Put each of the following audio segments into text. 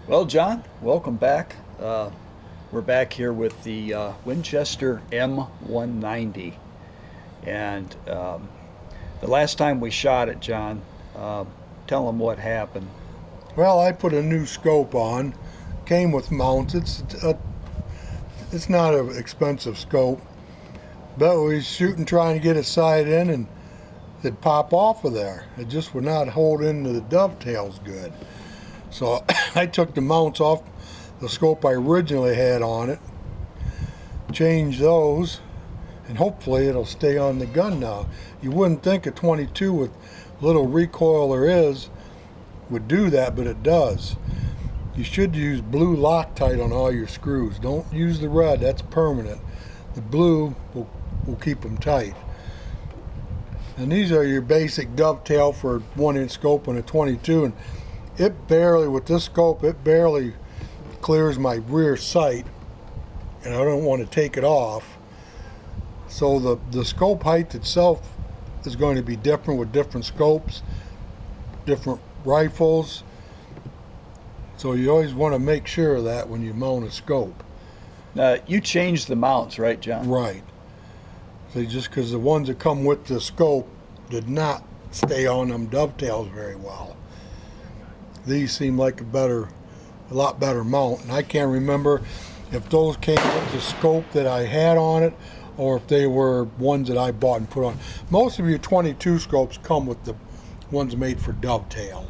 Well, John, welcome back. We're back here with the Winchester M190. And the last time we shot it, John, tell them what happened. Well, I put a new scope on. Came with mounts. It's not an expensive scope, but we was shooting trying to get a sight in, and it'd pop off of there. It just would not hold into the dovetails good. So I took the mounts off the scope I originally had on it, changed those, and hopefully it'll stay on the gun now. You wouldn't think a 22 with little recoil there is would do that, but it does. You should use blue Loctite on all your screws. Don't use the red, that's permanent. The blue will keep them tight. And these are your basic dovetail for a 1-inch scope on a 22, and it barely, with this scope, it barely clears my rear sight, and I don't want to take it off. So the scope height itself is going to be different with different scopes, different rifles. So you always want to make sure of that when you mount a scope. You changed the mounts, right, John? Right. So just because the ones that come with the scope did not stay on them dovetails very well. These seem like a lot better mount, and I can't remember if those came with the scope that I had on it or if they were ones that I bought and put on. Most of your 22 scopes come with the ones made for dovetail,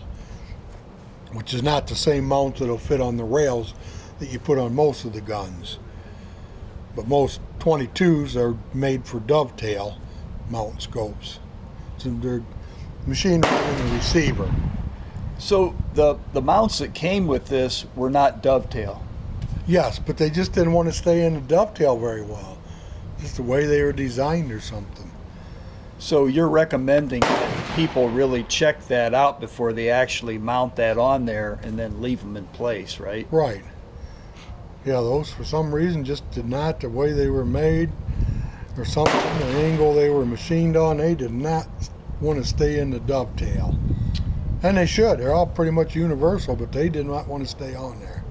which is not the same mount that'll fit on the rails that you put on most of the guns. But most 22s are made for dovetail mount scopes. So they're machined in the receiver. So the mounts that came with this were not dovetail? Yes, but they just didn't want to stay in the dovetail very well. Just the way they were designed or something. So you're recommending that people really check that out before they actually mount that on there and then leave them in place, right? Right. Yeah, those for some reason just did not, the way they were made or something, the angle they were machined on, they did not want to stay in the dovetail. And they should. They're all pretty much universal, but they did not want to stay on there.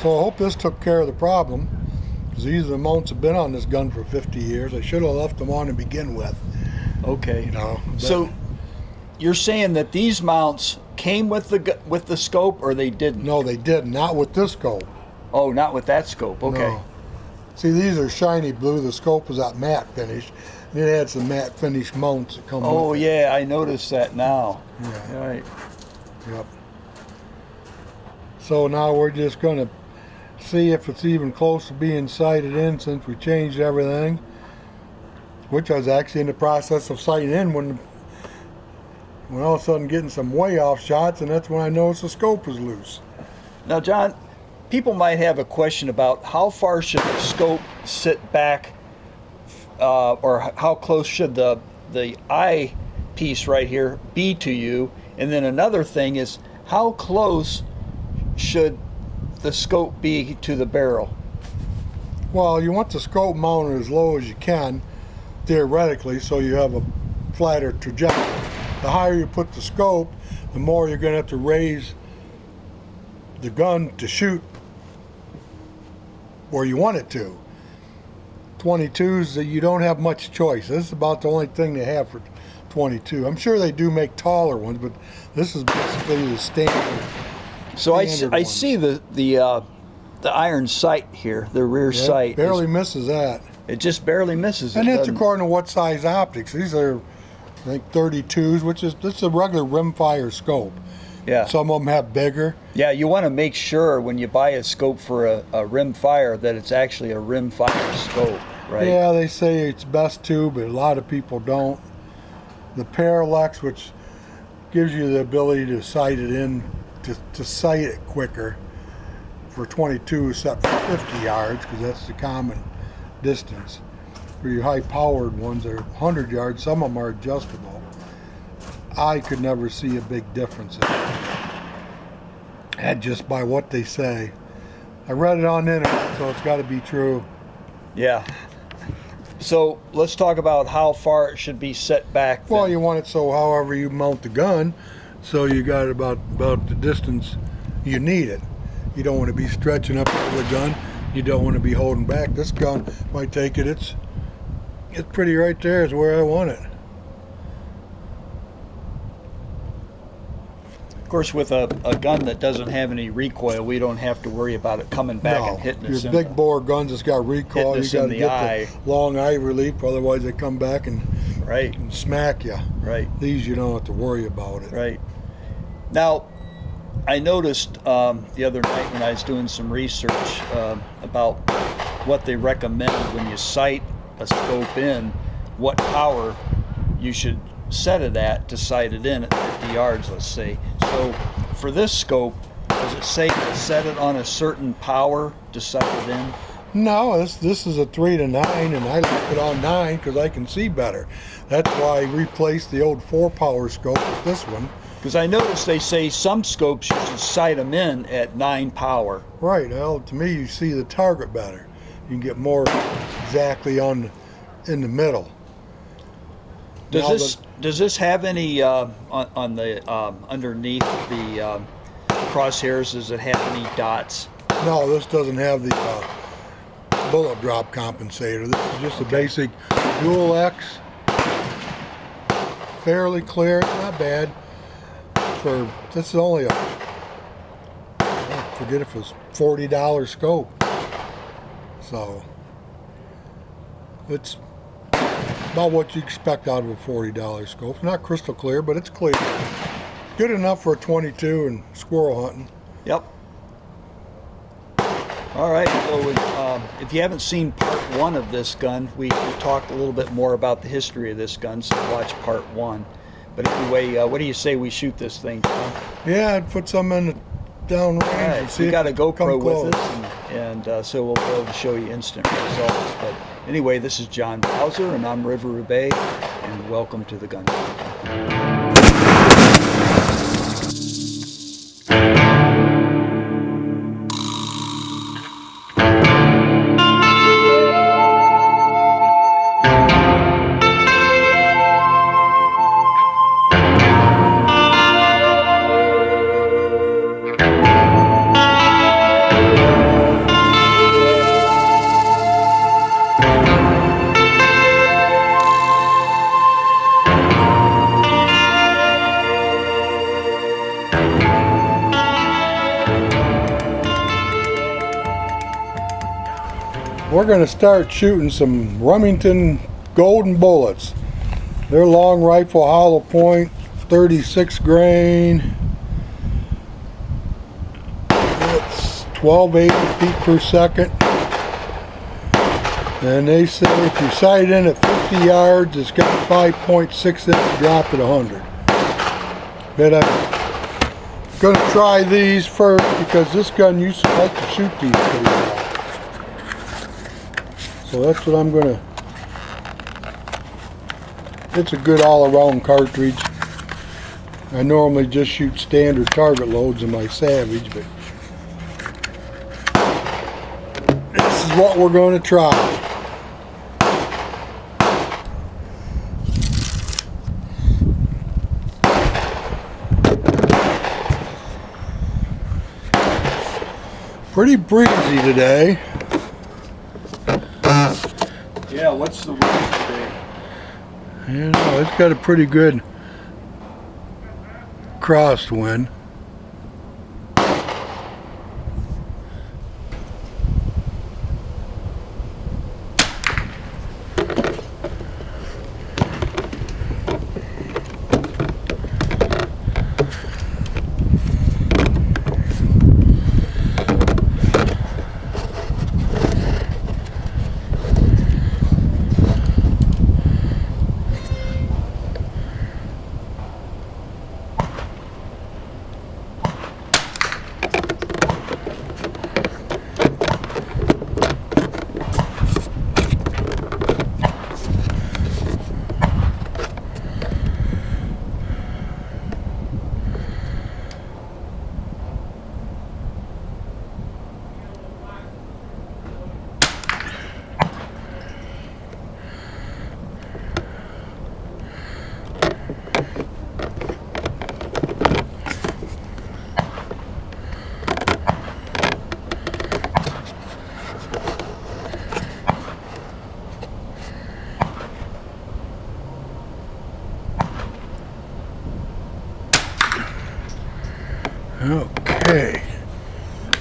So I hope this took care of the problem, because these are the mounts have been on this gun for 50 years. I should have left them on to begin with. Okay. You know, so you're saying that these mounts came with the scope, or they didn't? No, they didn't. Not with this scope. Oh, not with that scope. Okay. No. See, these are shiny blue. The scope was that matte finish. It had some matte finish mounts that come with it. Oh, yeah, I noticed that now. Yeah. Right. Yep. So now we're just going to see if it's even close to being sighted in since we changed everything, which I was actually in the process of sighting in when all of a sudden getting some way off shots, and that's when I noticed the scope was loose. Now, John, people might have a question about how far should the scope sit back, or how close should the eye piece right here be to you, and then another thing is how close should the scope be to the barrel? Well, you want the scope mounted as low as you can, theoretically, so you have a flatter trajectory. The higher you put the scope, the more you're going to have to raise the gun to shoot where you want it to. 22s, you don't have much choice. This is about the only thing they have for 22. I'm sure they do make taller ones, but this is basically the standard. So I see the iron sight here, the rear sight. Barely misses that. It just barely misses it. And it's according to what size optics. These are, I think, 32s, which is this is a regular rimfire scope. Yeah. Some of them have bigger. Yeah, you want to make sure when you buy a scope for a rimfire that it's actually a rimfire scope. right? Yeah, they say it's best to, but a lot of people don't. The parallax, which gives you the ability to sight it in, to sight it quicker for 22, except for 50 yards, because that's the common distance. For your high-powered ones, they're 100 yards. Some of them are adjustable. I could never see a big difference in that, just by what they say. I read it on the internet, so it's got to be true. Yeah. So let's talk about how far it should be set back. Well, then. you want it so however you mount the gun, so you got about the distance you need it. You don't want to be stretching up the gun. You don't want to be holding back. This gun, if I take it, it's pretty right there is where I want it. Of course, with a gun that doesn't have any recoil, we don't have to worry about it coming back and hitting us your in big bore guns that's got recoil, hitting you us got in to the get eye. the long eye relief, otherwise they come back and Right, smack you. right, These you don't have to worry about it. right. Now, I noticed the other night when I was doing some research about what they recommend when you sight a scope in, what power you should set it at to sight it in at 50 yards, let's say. So for this scope, does it say to set it on a certain power to sight it in? No, this is a 3 to 9, and I like it on 9 because I can see better. That's why I replaced the old 4-power scope with this one. Because I noticed they say some scopes you should sight them in at 9 power. Right. Well, to me, you see the target better. You can get more exactly in the middle. Does this have any on the underneath the crosshairs? Does it have any dots? No, this doesn't have the bullet drop compensator. This is just a basic dual X. Fairly clear, not bad. This is only I forget if it's $40 scope. So it's about what you expect out of a $40 scope. It's not crystal clear, but it's clear. Good enough for a 22 and squirrel hunting. Yep. All right, so if you haven't seen part 1 of this gun, we talked a little bit more about the history of this gun, so watch part 1. But anyway, what do you say we shoot this thing, Tom? Yeah, I'd put some in the down range. All right, And see we if got a it come GoPro with close. us, and so we'll be able to show you instant results. But anyway, this is John Bowser, and I'm River Roubaix, and welcome to the Gun Shop. We're going to start shooting some Remington golden bullets. They're long rifle hollow point, 36 grain. It's 1280 feet per second. And they say if you sight it in at 50 yards, it's got 5.6 inch drop at 100. But I'm going to try these first because this gun used to like to shoot these pretty well. So that's what I'm gonna. It's a good all-around cartridge. I normally just shoot standard target loads in my Savage, but this is what we're going to try. Pretty breezy today. Yeah, what's the wind today? You know, it's got a pretty good crosswind.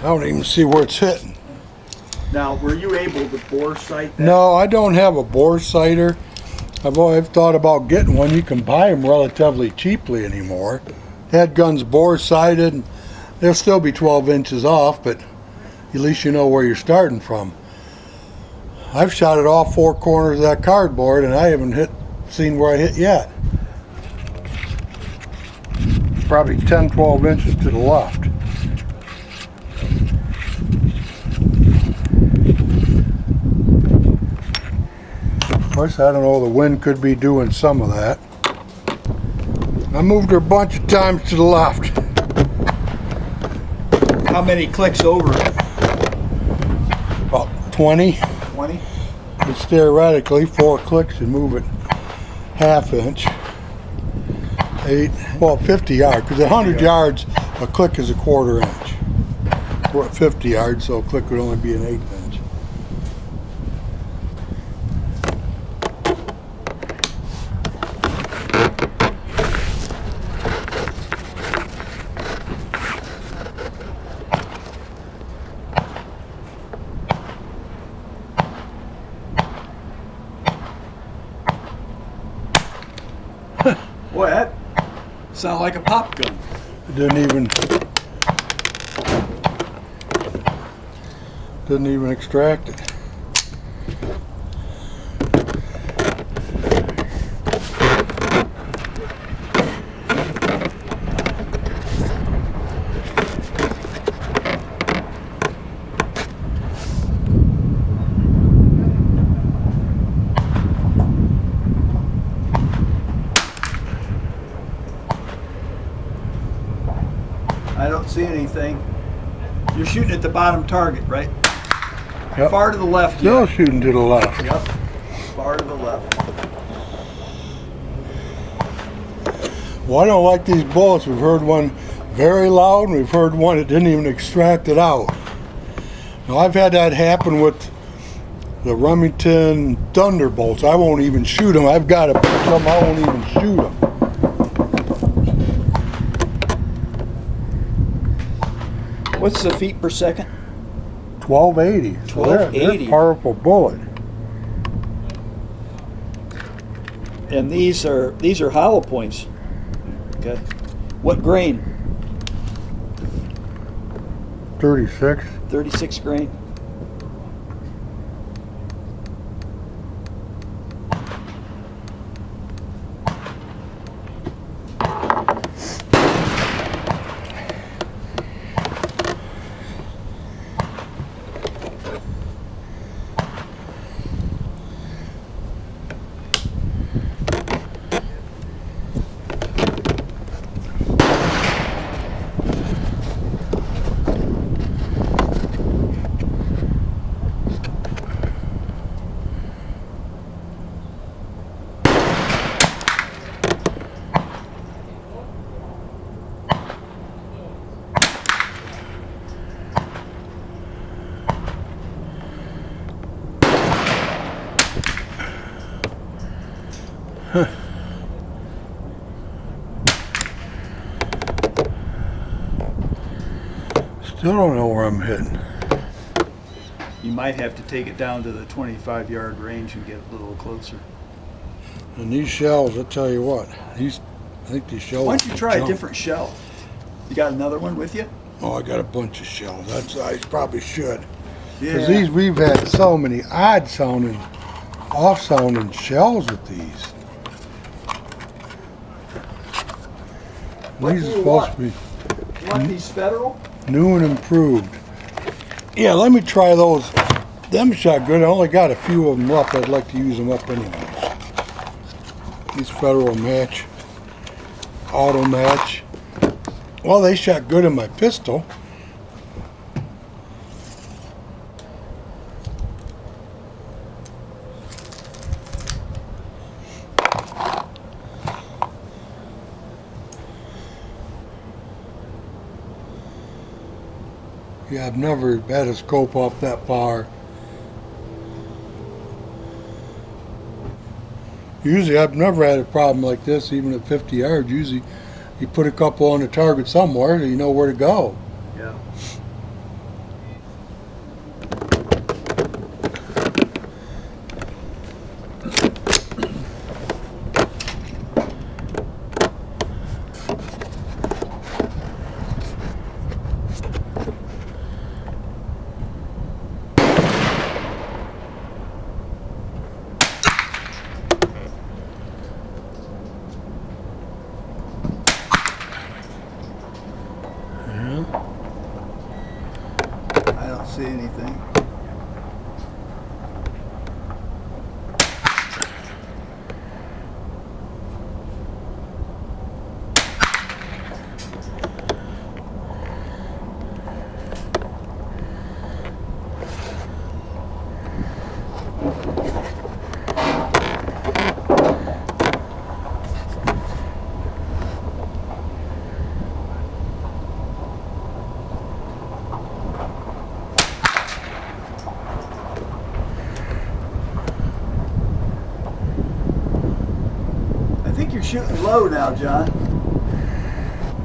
don't even see where it's hitting. Now, were you able to bore sight that? No, I don't have a bore sighter. I've thought about getting one. You can buy them relatively cheaply anymore. Had guns bore sighted, and they'll still be 12 inches off, but at least you know where you're starting from. I've shot at all four corners of that cardboard, and I haven't seen where I hit yet. Probably 10, 12 inches to the left. Of course, I don't know, the wind could be doing some of that. I moved her a bunch of times to the left. How many clicks over? About 20. 20? It's theoretically 4 clicks and move it ½ inch. 50 yards, because at 100 yards, a click is a ¼ inch. We're at 50 yards, so a click would only be an 1/8 inch. Boy, that sounded like a pop gun. It didn't even extract it. I don't see anything. You're shooting at the bottom target, right? Yep. Far to the left. Still Yeah. shooting to the left. Yep. Far to the left. Well, I don't like these bullets. We've heard one very loud, and we've heard one that didn't even extract it out. Now, I've had that happen with the Remington Thunderbolts. I won't even shoot them. I've got a bunch of them. I won't even shoot them. What's the feet per second? 1280. So they're 1280. a powerful bullet. And these are hollow points. Okay. What grain? 36. 36 grain. Still don't know where I'm hitting. You might have to take it down to the 25-yard range and get a little closer. And these shells, I tell you what, I think these shells. Why don't you try a jump. different shell? You got another one with you? Oh, I got a bunch of shells. I probably should. Yeah. Because these, we've had so many odd sounding, off sounding shells with these. What These do are you supposed want? to be You want these federal? new and improved. Yeah, let me try those. Them shot good. I only got a few of them left. I'd like to use them up anyways. These Federal match, auto match. Well, they shot good in my pistol. Yeah, I've never had a scope off that far. Usually, I've never had a problem like this, even at 50 yards. Usually, you put a couple on the target somewhere, and you know where to go. Yeah. see anything. I think you're shooting low now, John.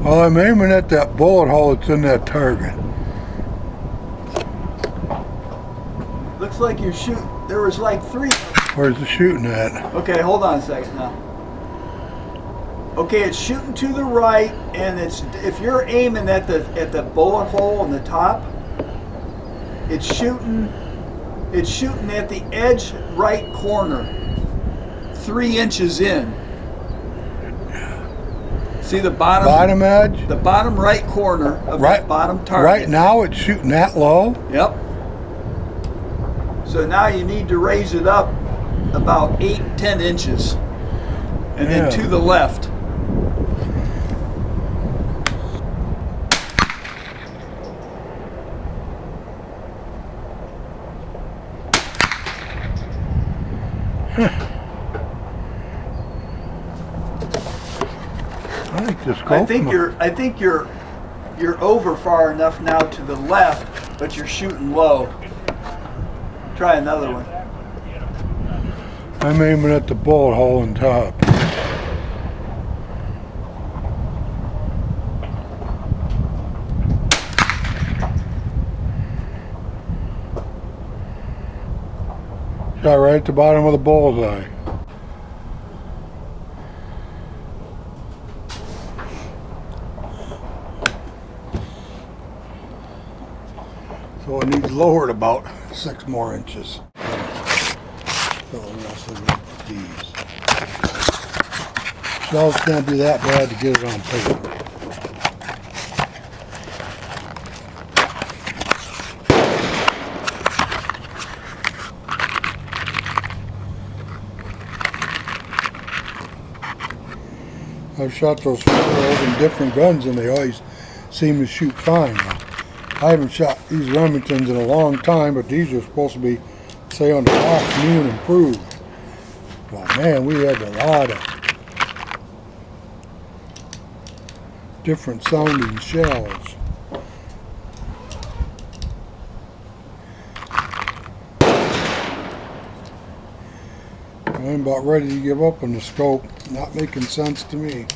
Well, I'm aiming at that bullet hole that's in that target. Looks like you're shooting. There was like 3. Where's the shooting at? Okay, hold on a second now. Okay, it's shooting to the right, and it's if you're aiming at the bullet hole in the top, it's shooting at the edge right corner, 3 inches in. See the bottom edge? The bottom right corner of that bottom target. Right now it's shooting that low? Yep. So now you need to raise it up about 8-10 inches. And then to the left. I think you're over far enough now to the left, but you're shooting low. Try another one. I'm aiming at the bullet hole on top. Shot right at the bottom of the bullseye. So it needs lowered about 6 more inches. Fill the rest of these. Shells can't be that bad to get it on paper. I've shot those shells in different guns and they always seem to shoot fine. I haven't shot these Remingtons in a long time, but these are supposed to be, say, on the box, new and improved. But man, we had a lot of different sounding shells. I'm about ready to give up on the scope. Not making sense to me.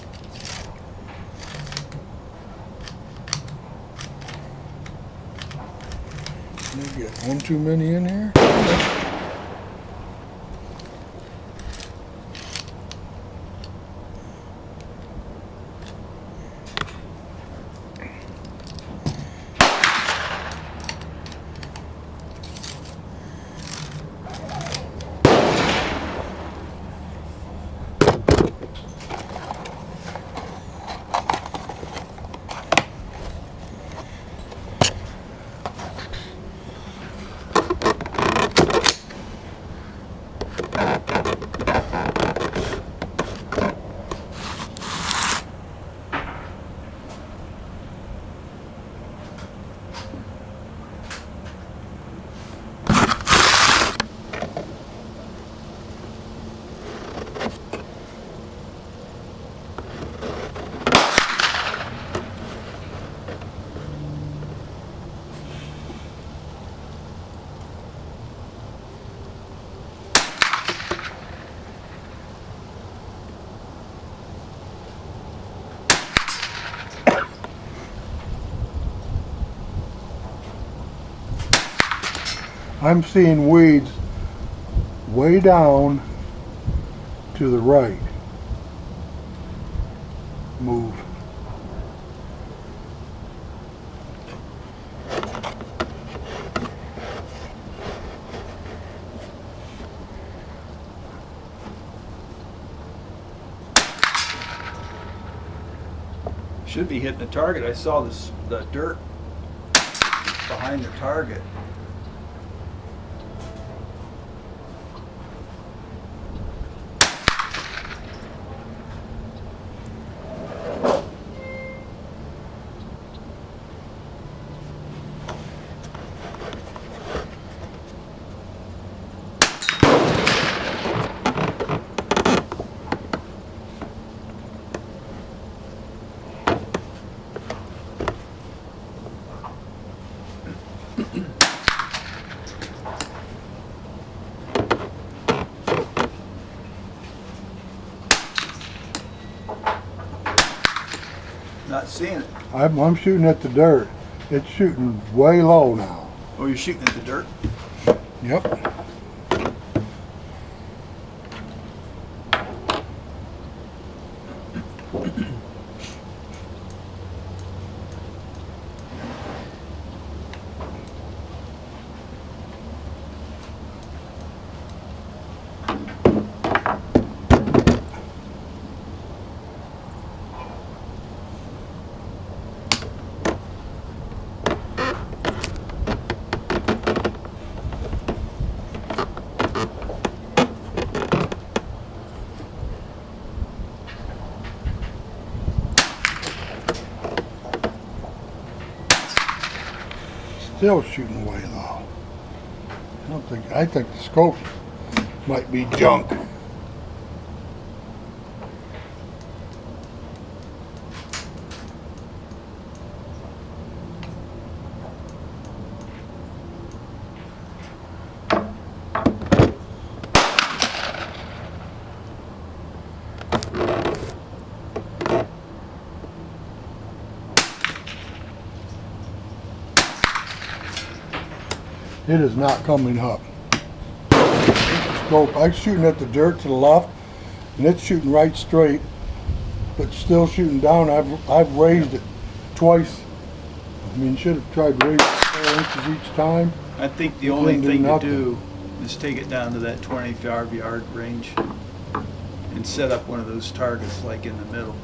Maybe get one too many in here. I'm seeing weeds way down to the right. Move. Should be hitting the target. I saw the dirt behind behind the target. Not seeing it. I'm shooting at the dirt. It's shooting way low now. Oh, you're shooting at the dirt? Yep. Still shooting way low. I think the scope might be junk. It is not coming up. Scope, I'm shooting at the dirt to the left, and it's shooting right straight, but still shooting down. I've raised it twice. I mean, should have tried to raise it 4 inches each time. I think the only Didn't do thing to nothing. do is take it down to that 25-yard range and set up one of those targets like in the middle.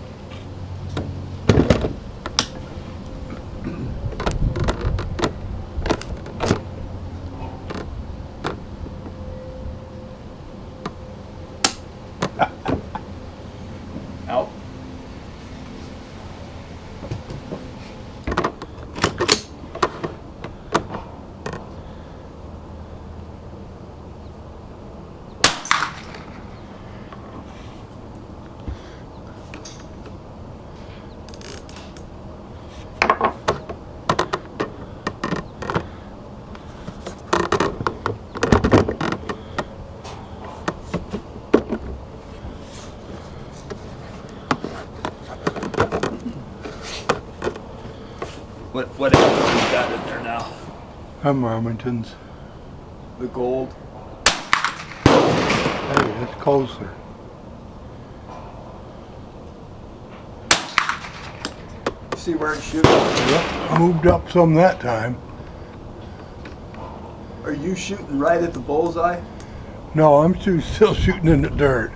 Out. What else have you got in there now? I'm Remington's. The gold. Hey, it's closer. See where it's shooting? Yep, moved up some that time. Are you shooting right at the bullseye? No, I'm still shooting in the dirt.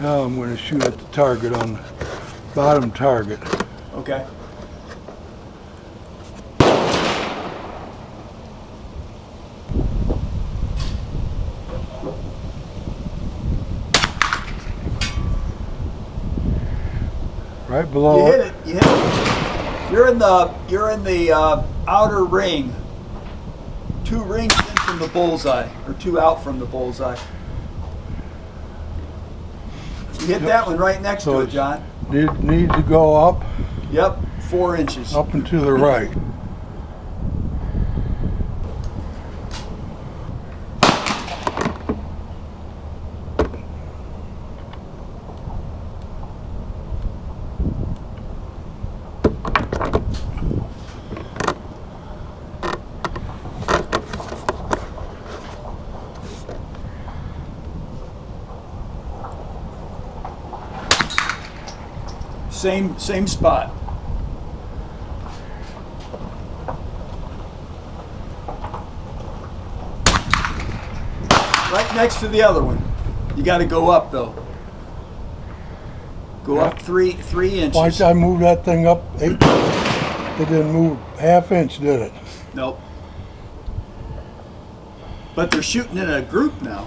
Now I'm going to shoot at the target on the bottom target. Okay. Right below You hit it. You hit it. You're in the outer ring. 2 rings in from the bullseye, or 2 out from the bullseye. You hit that one right next to it, John. It needs to go up, Yep, 4 inches. up and to the right. Same spot. Right next to the other one. You got to go up though. Go up 3 inches. Why did I move that thing up 8? It didn't move ½ inch, did it? Nope. But they're shooting in a group now.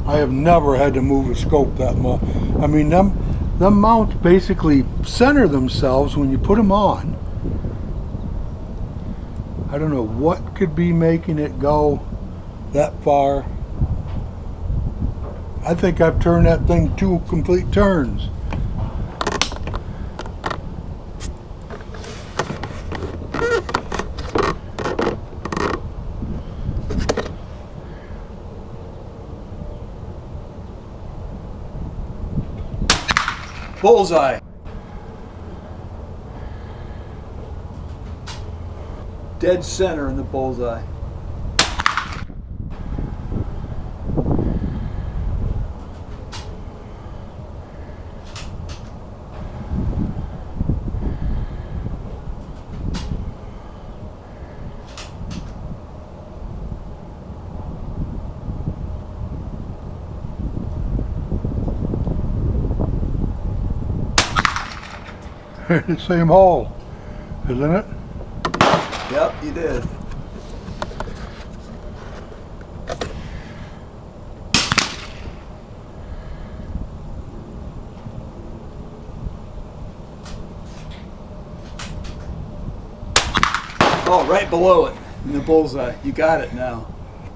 I have never had to move a scope that much. I mean, them mounts basically center themselves when you put them on. I don't know what could be making it go that far. I think I've turned that thing 2 complete turns. Bullseye. Dead center in the bullseye. The same hole, isn't it? Yep, you did. Oh, right below it in the bullseye. You got it now.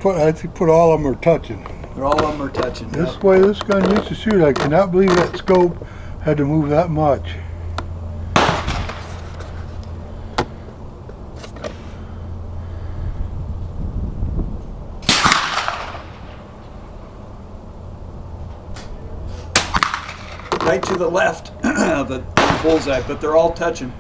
I think put all of them are touching. All of them are touching. This Yep. way this gun used to shoot, I cannot believe that scope had to move that much. Right to the left of the bullseye, but they're all touching.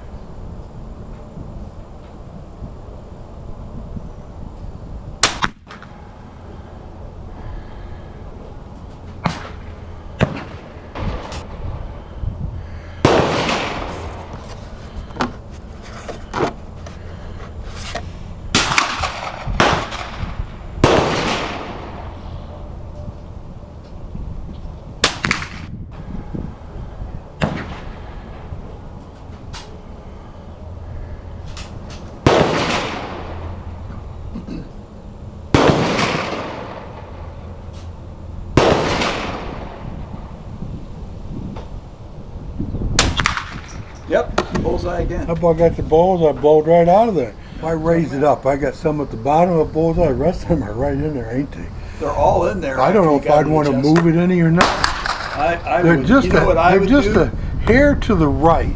Yep, bullseye again. How about I got the balls, I bowled right out of there. I raised it up. I got some at the bottom of the bullseye. The rest of them are right in there, ain't they? They're all in there. I don't know if I'd want to move it any or not. They're would, just, you know what I would do? a hair to the right.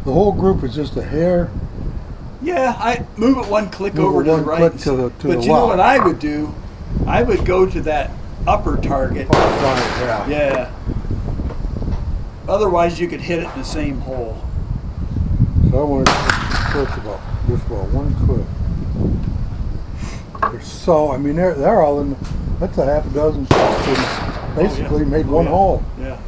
The whole group is just a hair. Yeah, I move it one click Move over it to the one right. click to the but you know left. what I would do? I would go to that upper target. Oh, right, yeah. Yeah. Otherwise, you could hit it in the same hole. So I want to click just about one click. They're so, I mean, they're all in, that's a half a dozen shots. Basically made one hole. Yeah.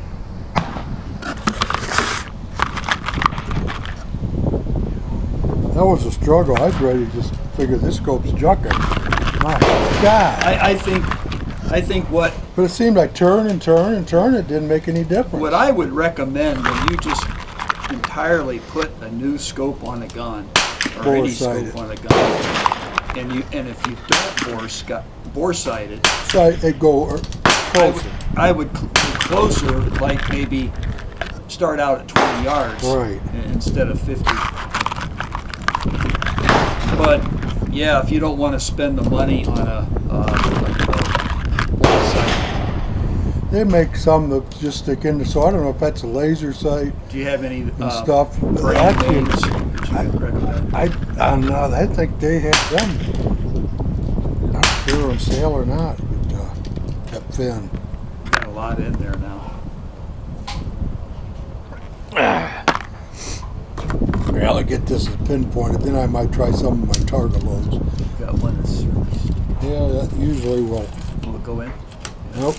That was a struggle. I was ready to just figure this scope's jucking. My God. I think what But it seemed like turn and turn and turn. It didn't make any difference. what I would recommend when you just entirely put a new scope on a gun or any Bore-sighted. scope on a gun, and if you don't bore sight it, So it go closer. I would go closer, like maybe start out at 20 yards Right. instead of 50. But yeah, if you don't want to spend the money on a bore sight, They make some that just stick in there, so I don't know if that's a laser sight do you have any and stuff. But brand actually, names that you would recommend? I think they have them. Not sure on sale or not, but that fin. Got a lot in there now. Well, I get this pinpointed, then I might try some of my target loads. Got one that's Yeah, that usually will. go in. Nope.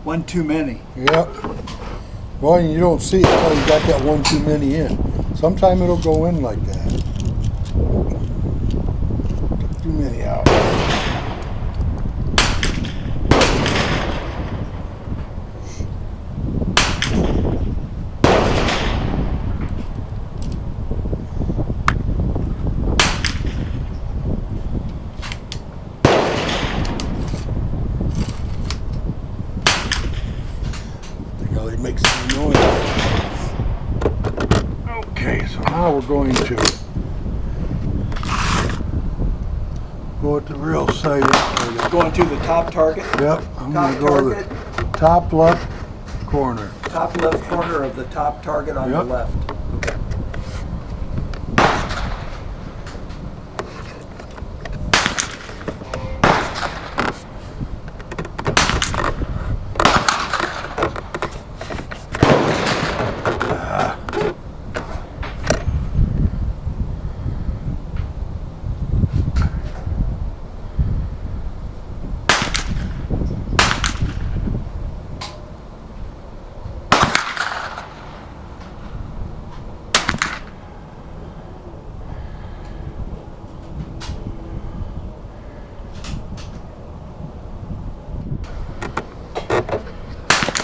One too many. Yep. Well, you don't see it until you got that one too many in. Sometime it'll go in like that. Get too many out. Makes some noise. Okay, so now we're going to go at the real sight. Going to the top target. Yep, I'm going to go target. to the top left corner. Top left corner of the top target on the left. Okay.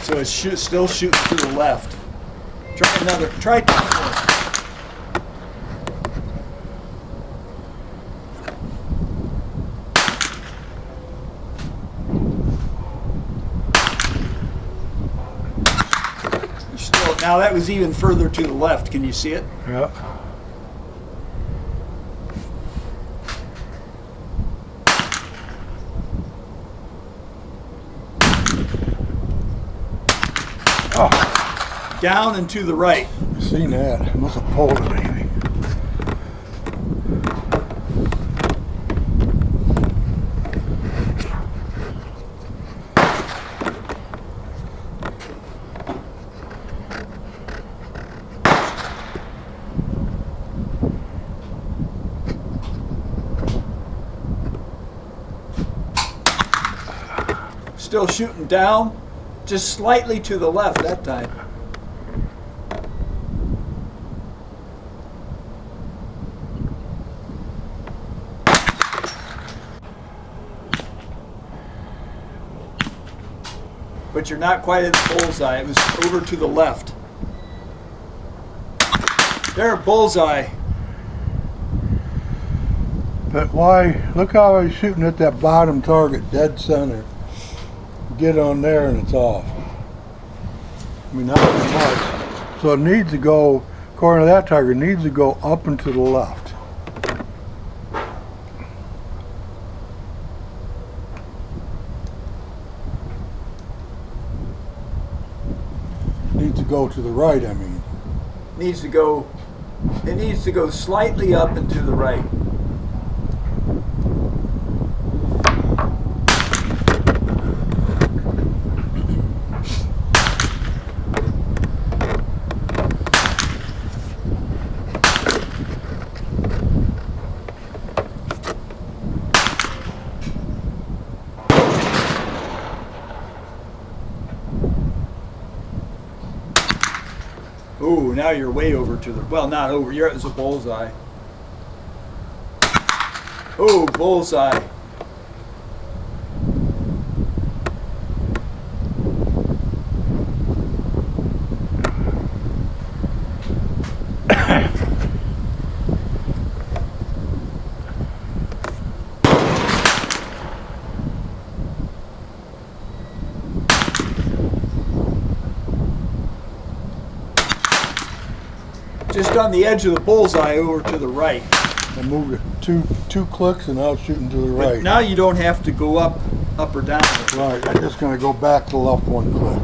So it's still shooting to the left. Try another. Try two more. Still, now that was even further to the left. Can you see it? Yep. Oh. Down and to the right. I seen that. I must have pulled it maybe. Still shooting down, just slightly to the left that time. But you're not quite at the bullseye. It was over to the left. There, bullseye. But why? Look how I was shooting at that bottom target, dead center. Get on there and it's off. I mean, not very much. So it needs to go, according to that target, it needs to go up and to the left. Needs to go to the right, I mean. Needs to go. It needs to go slightly up and to the right. Ooh, now you're way over to the, well, not over, you're at the bullseye. Ooh, bullseye. Just on the edge of the bullseye over to the right. I moved it two clicks and now it's shooting to the But right. now you don't have to go up or down. Right, I'm just going to go back to the left one click.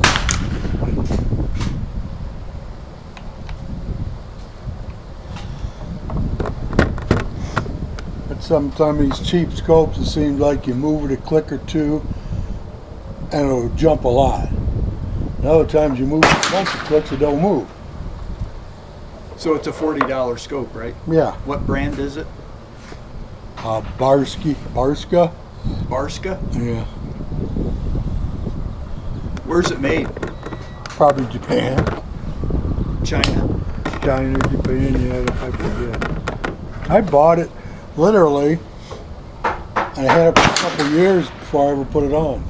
But sometimes these cheap scopes, it seems like you move it a click or two and it'll jump a lot. And other times you move it a bunch of clicks, it don't move. So it's a $40 scope, right? Yeah. What brand is it? Barska. Barska? Yeah. Where's it made? Probably Japan. China. China, Japan, yeah, I forget. I bought it literally, and I had it for a couple of years before I ever put it on.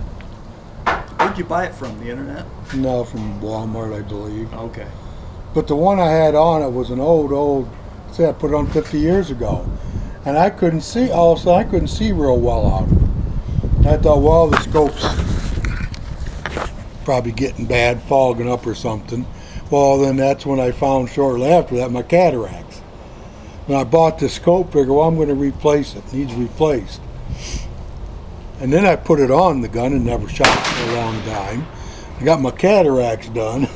Where'd you buy it from? The internet? No, from Walmart, I believe. Okay. But the one I had on, it was an old, say I put it on 50 years ago. And I couldn't see, all of a sudden I couldn't see real well out. And I thought, well, the scope's probably getting bad, fogging up or something. Well, then that's when I found shortly after that my cataracts. When I bought the scope, figured, well, I'm going to replace it. It needs replaced. And then I put it on the gun and never shot it for a long time. I got my cataracts done.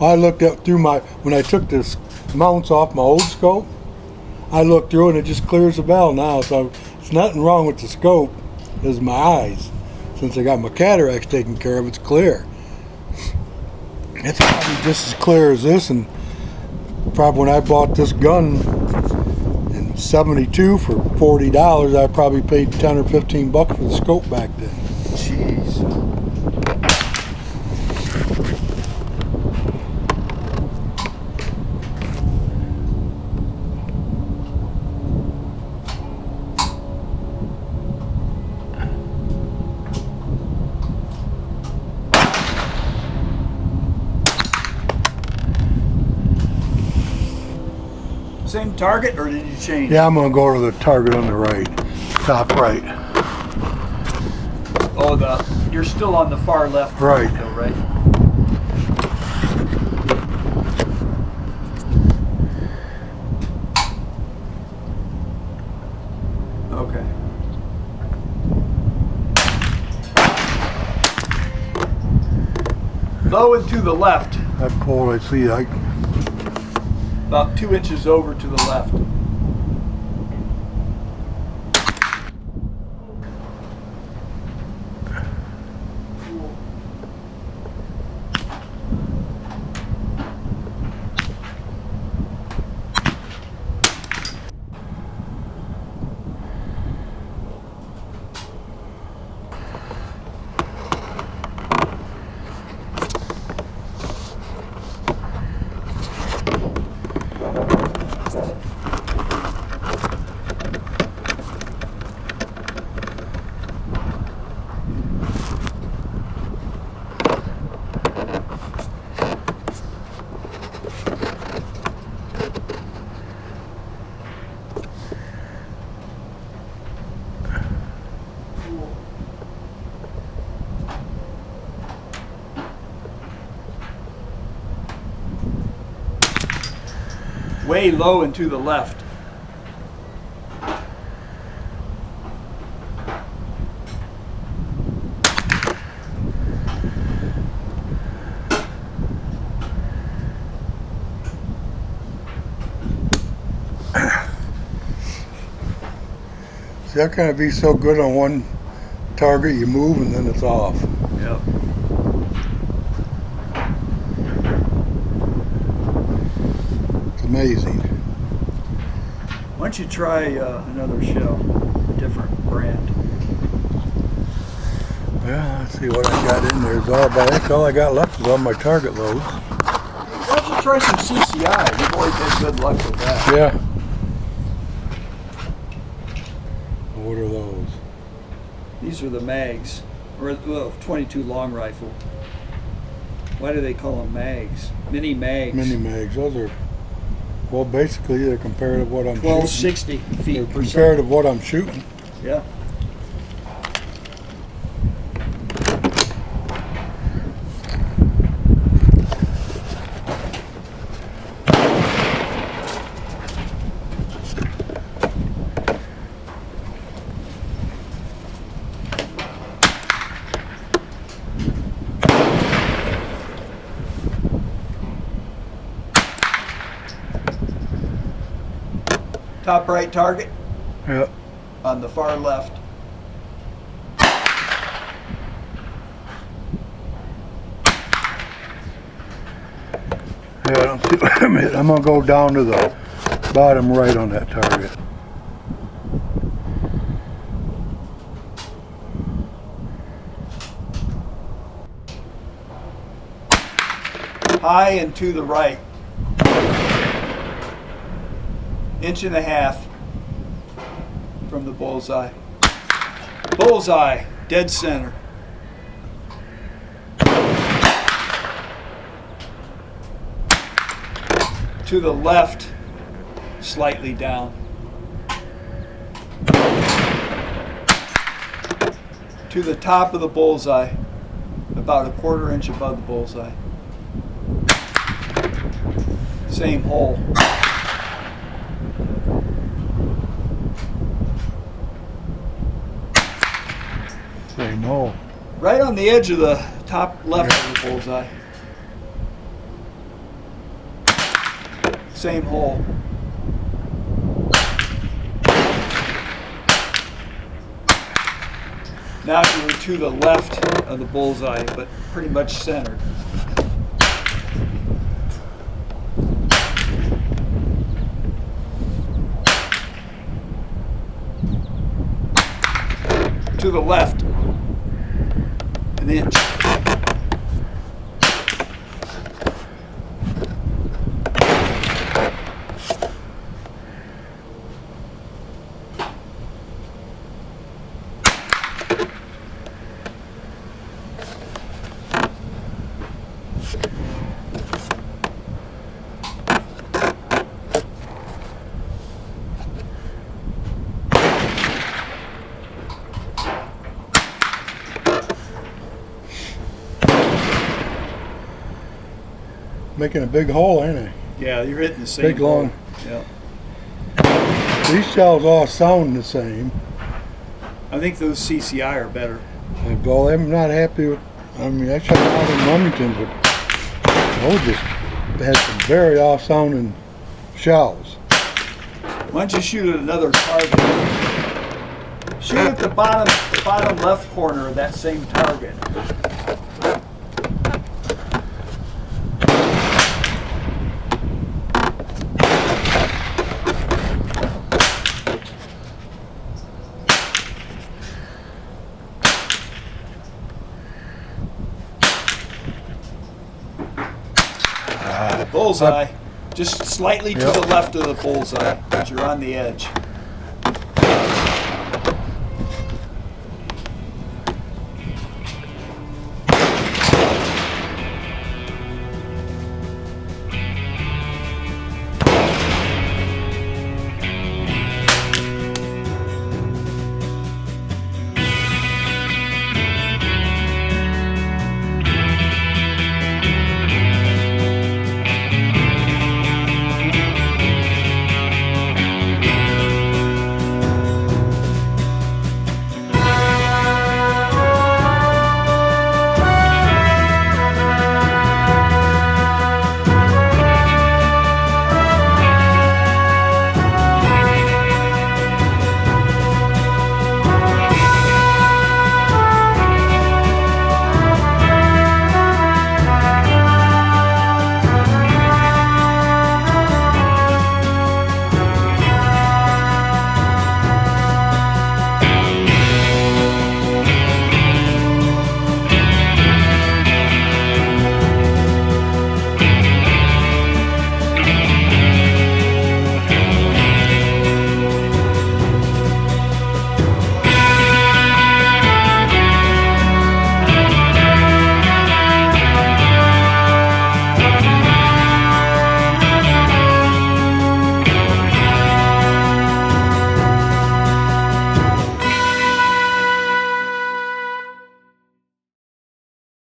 I looked up through when I took the mounts off my old scope, I looked through and it just clears the bell now. So it's nothing wrong with the scope, it's my eyes. Since I got my cataracts taken care of, it's clear. It's probably just as clear as this, and probably when I bought this gun in '72 for $40, I probably paid 10 or 15 bucks for the scope back then. Jeez. Same target, or did you change? Yeah, I'm gonna go to the target on the right, top right. Oh, you're still on the far left. Right. Though, right? Okay. Low and to the left. That pole I see, About 2 inches over to the left. Way low and to the left. see, how can it be so good on one target, you move and then it's off? Yep. It's amazing. Why don't you try another shell, a different brand? Yeah, let's see what I got in there. That's all I got left is all my target loads. Why don't you try some CCI? You've always had good luck with that. Yeah. What are those? These are the mags, or well, 22 long rifle. Why do they call them mags? Mini mags. Mini mags. Those are, well, basically they're comparative what I'm 1260 shooting. feet They're per second. comparative what I'm shooting. Yeah. Top right target Yep. on the far left. Yeah, I'm gonna go down to the bottom right on that target. High and to the right. 1.5 inches from the bullseye. Bullseye, dead center. To the left, slightly down. To the top of the bullseye, about 1/4 inch above the bullseye. Same hole. Same hole. Right on the edge of the top left of the bullseye. Same hole. Now you're to the left of the bullseye, but pretty much centered. To the left, 1 inch. Making a big hole, ain't it? Yeah, you're hitting the same Big long. hole. Yeah. These shells all sound the same. I think those CCI are better. Well, I'm not happy with. I mean, I shot out in Remington, but those just had some very off-sounding shells. Why don't you shoot at another target? Shoot at the bottom left corner of that same target. Bullseye, just slightly to the left of the bullseye, because you're on the edge.